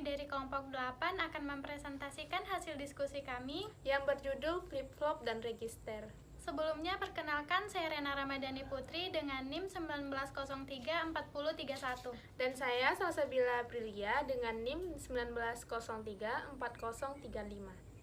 kami dari kelompok 8 akan mempresentasikan hasil diskusi kami yang berjudul flip-flop dan register. Sebelumnya, perkenalkan saya Rena Ramadhani Putri dengan NIM 19034031. Dan saya Salsabila Aprilia dengan NIM 19034035.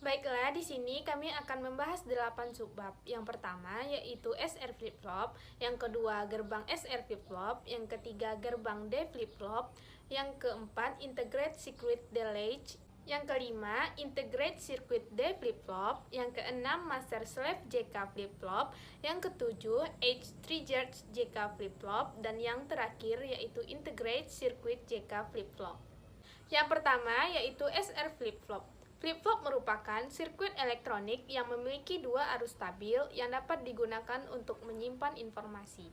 Baiklah, di sini kami akan membahas 8 subbab. Yang pertama yaitu SR flip-flop, yang kedua gerbang SR flip-flop, yang ketiga gerbang D flip-flop, yang keempat integrate circuit D latch, yang kelima integrate circuit D flip-flop, yang keenam master slave JK flip-flop, yang ketujuh edge triggered JK flip-flop, dan yang terakhir yaitu integrate circuit JK flip-flop. Yang pertama yaitu SR flip-flop. Flip-flop merupakan sirkuit elektronik yang memiliki dua arus stabil yang dapat digunakan untuk menyimpan informasi.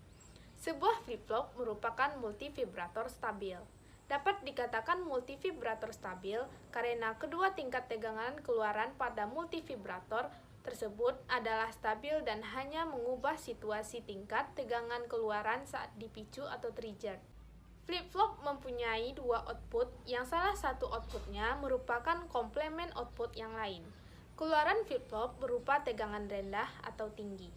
Sebuah flip-flop merupakan multivibrator stabil. Dapat dikatakan multivibrator stabil karena kedua tingkat tegangan keluaran pada multivibrator tersebut adalah stabil dan hanya mengubah situasi tingkat tegangan keluaran saat dipicu atau trigger. Flip-flop mempunyai dua output, yang salah satu outputnya merupakan komplement output yang lain. Keluaran flip-flop berupa tegangan rendah atau tinggi.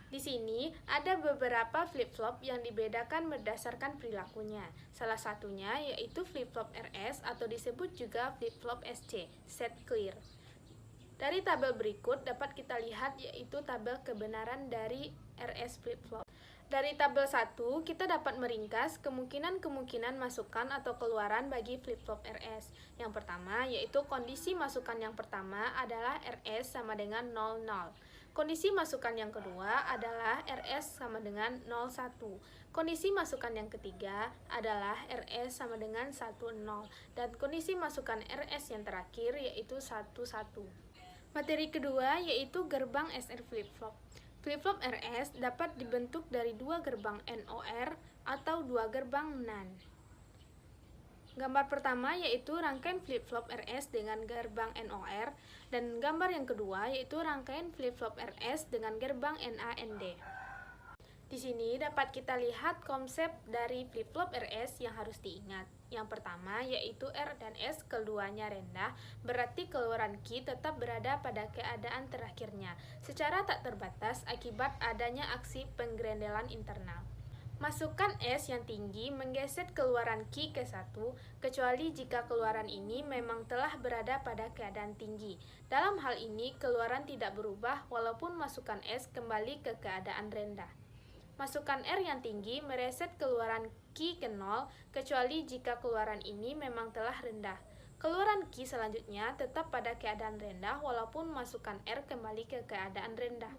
Di sini ada beberapa flip-flop yang dibedakan berdasarkan perilakunya. Salah satunya yaitu flip-flop RS atau disebut juga flip-flop SC, set clear. Dari tabel berikut dapat kita lihat yaitu tabel kebenaran dari RS flip-flop. Dari tabel 1, kita dapat meringkas kemungkinan-kemungkinan masukan atau keluaran bagi flip-flop RS. Yang pertama, yaitu kondisi masukan yang pertama adalah RS sama dengan 00. Kondisi masukan yang kedua adalah RS sama dengan 01. Kondisi masukan yang ketiga adalah RS sama dengan 10. Dan kondisi masukan RS yang terakhir yaitu 11. Materi kedua yaitu gerbang SR flip-flop. Flip-flop RS dapat dibentuk dari dua gerbang NOR atau dua gerbang NAND. Gambar pertama yaitu rangkaian flip-flop RS dengan gerbang NOR, dan gambar yang kedua yaitu rangkaian flip-flop RS dengan gerbang NAND. Di sini dapat kita lihat konsep dari flip-flop RS yang harus diingat. Yang pertama yaitu R dan S keduanya rendah, berarti keluaran key tetap berada pada keadaan terakhirnya, secara tak terbatas akibat adanya aksi penggrendelan internal. Masukkan S yang tinggi menggeser keluaran key ke 1, kecuali jika keluaran ini memang telah berada pada keadaan tinggi. Dalam hal ini, keluaran tidak berubah walaupun masukan S kembali ke keadaan rendah. Masukkan R yang tinggi mereset keluaran key ke 0, kecuali jika keluaran ini memang telah rendah. Keluaran key selanjutnya tetap pada keadaan rendah walaupun masukan R kembali ke keadaan rendah.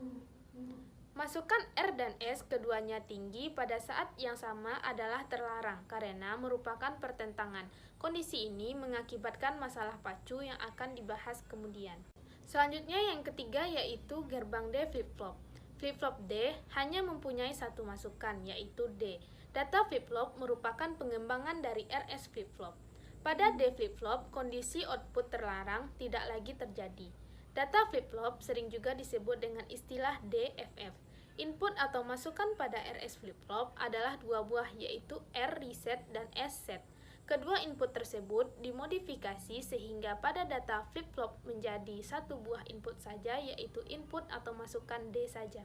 Masukkan R dan S keduanya tinggi pada saat yang sama adalah terlarang karena merupakan pertentangan. Kondisi ini mengakibatkan masalah pacu yang akan dibahas kemudian. Selanjutnya yang ketiga yaitu gerbang D flip-flop. Flip-flop D hanya mempunyai satu masukan, yaitu D. Data flip-flop merupakan pengembangan dari RS flip-flop. Pada D flip-flop, kondisi output terlarang tidak lagi terjadi. Data flip-flop sering juga disebut dengan istilah DFF. Input atau masukan pada RS flip-flop adalah dua buah, yaitu R reset dan S set. Kedua input tersebut dimodifikasi sehingga pada data flip-flop menjadi satu buah input saja, yaitu input atau masukan D saja.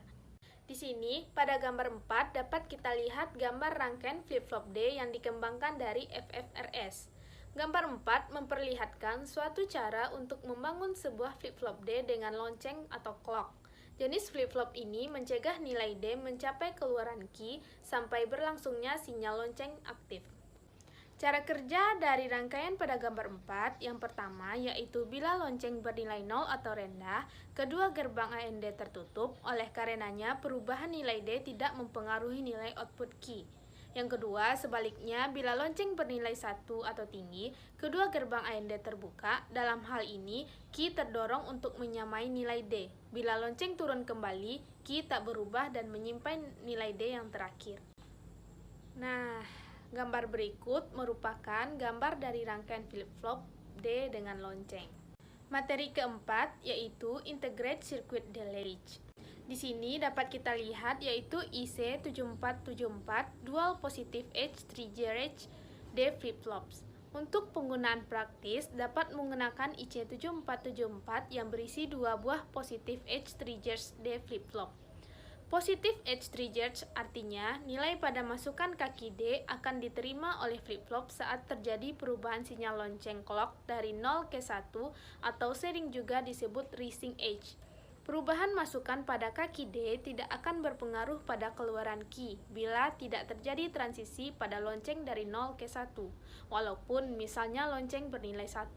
Di sini, pada gambar 4 dapat kita lihat gambar rangkaian flip-flop D yang dikembangkan dari FFRS. Gambar 4 memperlihatkan suatu cara untuk membangun sebuah flip-flop D dengan lonceng atau clock. Jenis flip-flop ini mencegah nilai D mencapai keluaran key sampai berlangsungnya sinyal lonceng aktif. Cara kerja dari rangkaian pada gambar 4, yang pertama yaitu bila lonceng bernilai 0 atau rendah, kedua gerbang AND tertutup, oleh karenanya perubahan nilai D tidak mempengaruhi nilai output key. Yang kedua, sebaliknya, bila lonceng bernilai 1 atau tinggi, kedua gerbang AND terbuka, dalam hal ini, key terdorong untuk menyamai nilai D. Bila lonceng turun kembali, key tak berubah dan menyimpan nilai D yang terakhir. Nah, gambar berikut merupakan gambar dari rangkaian flip-flop D dengan lonceng. Materi keempat yaitu integrate circuit D latch. Di sini dapat kita lihat yaitu IC7474 Dual Positive Edge 3G D flip-flops. Untuk penggunaan praktis dapat menggunakan IC7474 yang berisi 2 buah Positive Edge 3G D flip-flop. Positive Edge 3G artinya nilai pada masukan kaki D akan diterima oleh flip-flop saat terjadi perubahan sinyal lonceng clock dari 0 ke 1 atau sering juga disebut rising edge. Perubahan masukan pada kaki D tidak akan berpengaruh pada keluaran key bila tidak terjadi transisi pada lonceng dari 0 ke 1, walaupun misalnya lonceng bernilai 1.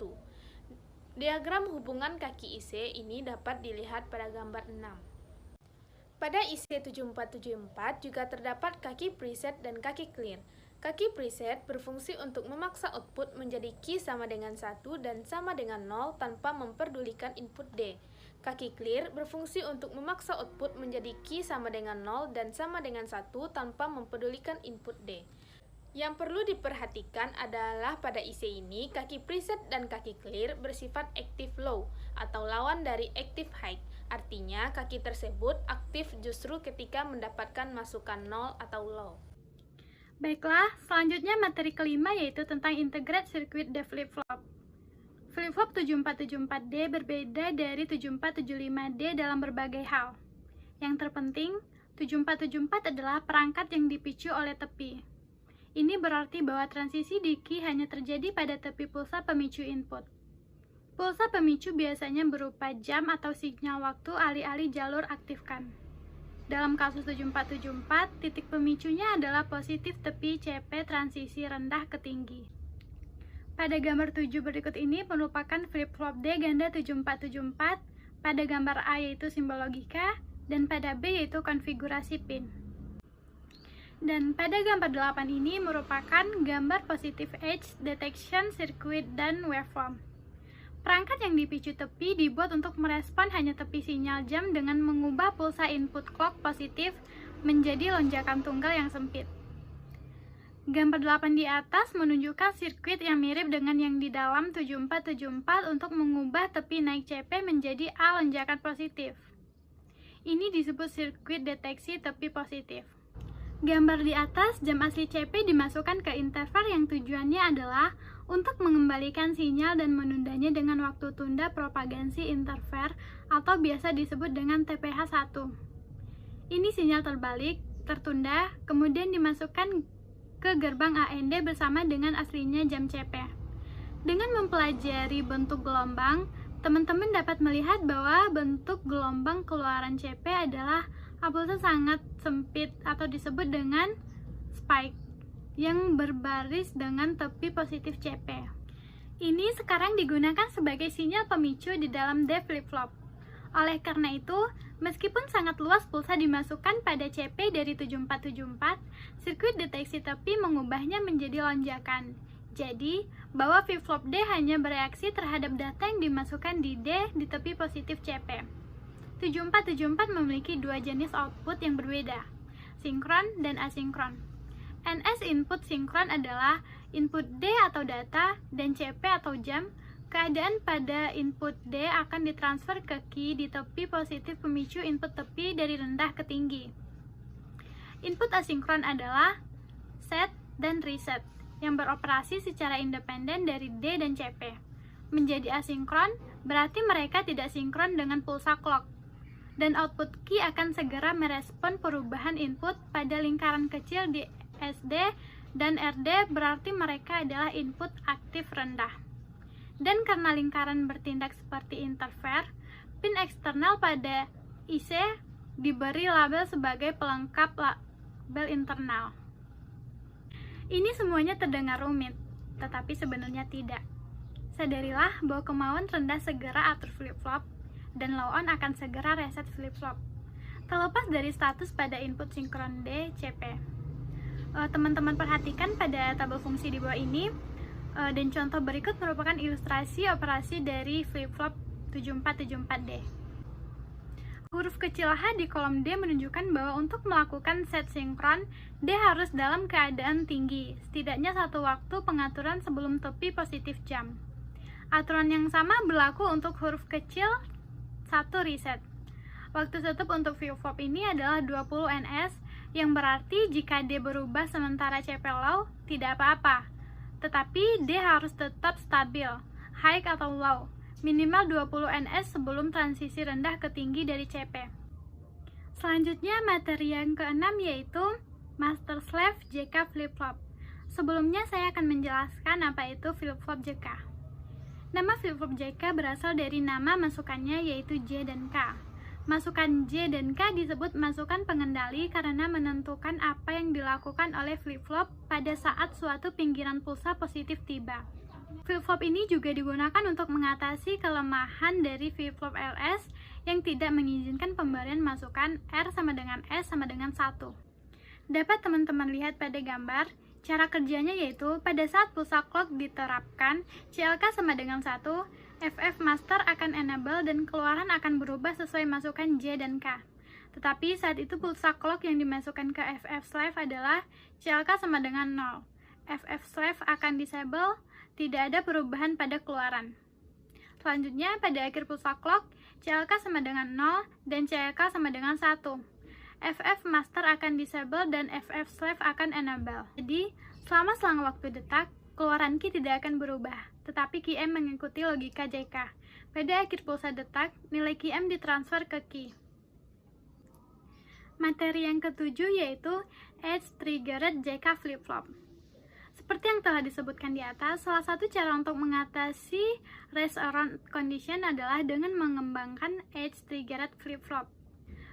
Diagram hubungan kaki IC ini dapat dilihat pada gambar 6. Pada IC7474 juga terdapat kaki preset dan kaki clear. Kaki preset berfungsi untuk memaksa output menjadi key sama dengan 1 dan sama dengan 0 tanpa memperdulikan input D. Kaki clear berfungsi untuk memaksa output menjadi key sama dengan 0 dan sama dengan 1 tanpa mempedulikan input D. Yang perlu diperhatikan adalah pada IC ini, kaki preset dan kaki clear bersifat active low atau lawan dari active high. Artinya, kaki tersebut aktif justru ketika mendapatkan masukan 0 atau low. Baiklah, selanjutnya materi kelima yaitu tentang integrate circuit D flip-flop. Flip-flop 7474D berbeda dari 7475D dalam berbagai hal. Yang terpenting, 7474 adalah perangkat yang dipicu oleh tepi. Ini berarti bahwa transisi di key hanya terjadi pada tepi pulsa pemicu input. Pulsa pemicu biasanya berupa jam atau sinyal waktu alih-alih jalur aktifkan. Dalam kasus 7474, titik pemicunya adalah positif tepi CP transisi rendah ke tinggi. Pada gambar 7 berikut ini merupakan flip-flop D ganda 7474, pada gambar A yaitu simbol logika, dan pada B yaitu konfigurasi pin. Dan pada gambar 8 ini merupakan gambar positive edge detection circuit dan waveform. Perangkat yang dipicu tepi dibuat untuk merespon hanya tepi sinyal jam dengan mengubah pulsa input clock positif menjadi lonjakan tunggal yang sempit. Gambar 8 di atas menunjukkan sirkuit yang mirip dengan yang di dalam 7474 untuk mengubah tepi naik CP menjadi A lonjakan positif. Ini disebut sirkuit deteksi tepi positif. Gambar di atas, jam asli CP dimasukkan ke interval yang tujuannya adalah untuk mengembalikan sinyal dan menundanya dengan waktu tunda propagasi interval atau biasa disebut dengan TPH1. Ini sinyal terbalik, tertunda, kemudian dimasukkan ke gerbang AND bersama dengan aslinya jam CP. Dengan mempelajari bentuk gelombang, teman-teman dapat melihat bahwa bentuk gelombang keluaran CP adalah pulsa sangat sempit atau disebut dengan spike yang berbaris dengan tepi positif CP. Ini sekarang digunakan sebagai sinyal pemicu di dalam D flip-flop. Oleh karena itu, meskipun sangat luas pulsa dimasukkan pada CP dari 7474, sirkuit deteksi tepi mengubahnya menjadi lonjakan. Jadi, bahwa flip-flop D hanya bereaksi terhadap data yang dimasukkan di D di tepi positif CP. 7474 memiliki dua jenis output yang berbeda, sinkron dan asinkron. NS input sinkron adalah input D atau data dan CP atau jam. Keadaan pada input D akan ditransfer ke key di tepi positif pemicu input tepi dari rendah ke tinggi. Input asinkron adalah set dan reset yang beroperasi secara independen dari D dan CP. Menjadi asinkron berarti mereka tidak sinkron dengan pulsa clock, dan output key akan segera merespon perubahan input pada lingkaran kecil di SD dan RD berarti mereka adalah input aktif rendah. Dan karena lingkaran bertindak seperti interfer, pin eksternal pada IC diberi label sebagai pelengkap label internal. Ini semuanya terdengar rumit, tetapi sebenarnya tidak. Sadarilah bahwa kemauan rendah segera atur flip-flop dan low on akan segera reset flip-flop, terlepas dari status pada input sinkron D, CP. Teman-teman perhatikan pada tabel fungsi di bawah ini, dan contoh berikut merupakan ilustrasi operasi dari flip-flop 7474D. Huruf kecil H di kolom D menunjukkan bahwa untuk melakukan set sinkron, D harus dalam keadaan tinggi, setidaknya satu waktu pengaturan sebelum tepi positif jam. Aturan yang sama berlaku untuk huruf kecil 1 reset. Waktu tutup untuk flip-flop ini adalah 20 ns, yang berarti jika D berubah sementara CP low, tidak apa-apa. Tetapi D harus tetap stabil, high atau low, minimal 20 ns sebelum transisi rendah ke tinggi dari CP. Selanjutnya materi yang keenam yaitu Master Slave JK Flip-flop. Sebelumnya saya akan menjelaskan apa itu flip-flop JK. Nama flip-flop JK berasal dari nama masukannya yaitu J dan K. Masukan J dan K disebut masukan pengendali karena menentukan apa yang dilakukan oleh flip-flop pada saat suatu pinggiran pulsa positif tiba. Flip-flop ini juga digunakan untuk mengatasi kelemahan dari flip-flop LS yang tidak mengizinkan pemberian masukan R sama dengan S sama dengan 1. Dapat teman-teman lihat pada gambar, cara kerjanya yaitu pada saat pulsa clock diterapkan, CLK sama dengan 1, FF master akan enable dan keluaran akan berubah sesuai masukan J dan K. Tetapi saat itu pulsa clock yang dimasukkan ke FF slave adalah CLK sama dengan 0. FF slave akan disable, tidak ada perubahan pada keluaran. Selanjutnya pada akhir pulsa clock, CLK sama dengan 0 dan CLK sama dengan 1. FF master akan disable dan FF slave akan enable. Jadi, selama selang waktu detak, keluaran key tidak akan berubah, tetapi key M mengikuti logika JK. Pada akhir pulsa detak, nilai key M ditransfer ke key. Materi yang ketujuh yaitu Edge Triggered JK Flip-flop. Seperti yang telah disebutkan di atas, salah satu cara untuk mengatasi race around condition adalah dengan mengembangkan Edge Triggered Flip-flop.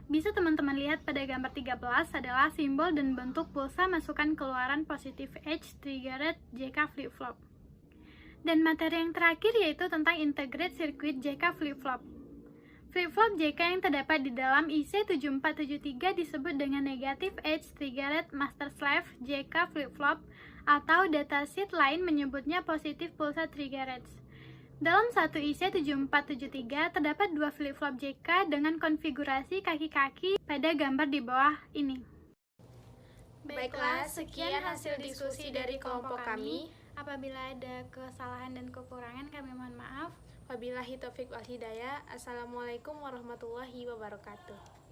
Bisa teman-teman lihat pada gambar 13 adalah simbol dan bentuk pulsa masukan keluaran positif Edge Triggered JK Flip-flop. Dan materi yang terakhir yaitu tentang Integrate Circuit JK Flip-flop. Flip-flop JK yang terdapat di dalam IC7473 disebut dengan Negative Edge Triggered Master Slave JK Flip-flop atau datasheet lain menyebutnya Positive Pulsa Triggered. Dalam satu IC7473 terdapat dua flip-flop JK dengan konfigurasi kaki-kaki pada gambar di bawah ini. Baiklah, sekian hasil diskusi dari kelompok kami. Apabila ada kesalahan dan kekurangan, kami mohon maaf. Wabillahi taufiq wal hidayah. Assalamualaikum warahmatullahi wabarakatuh.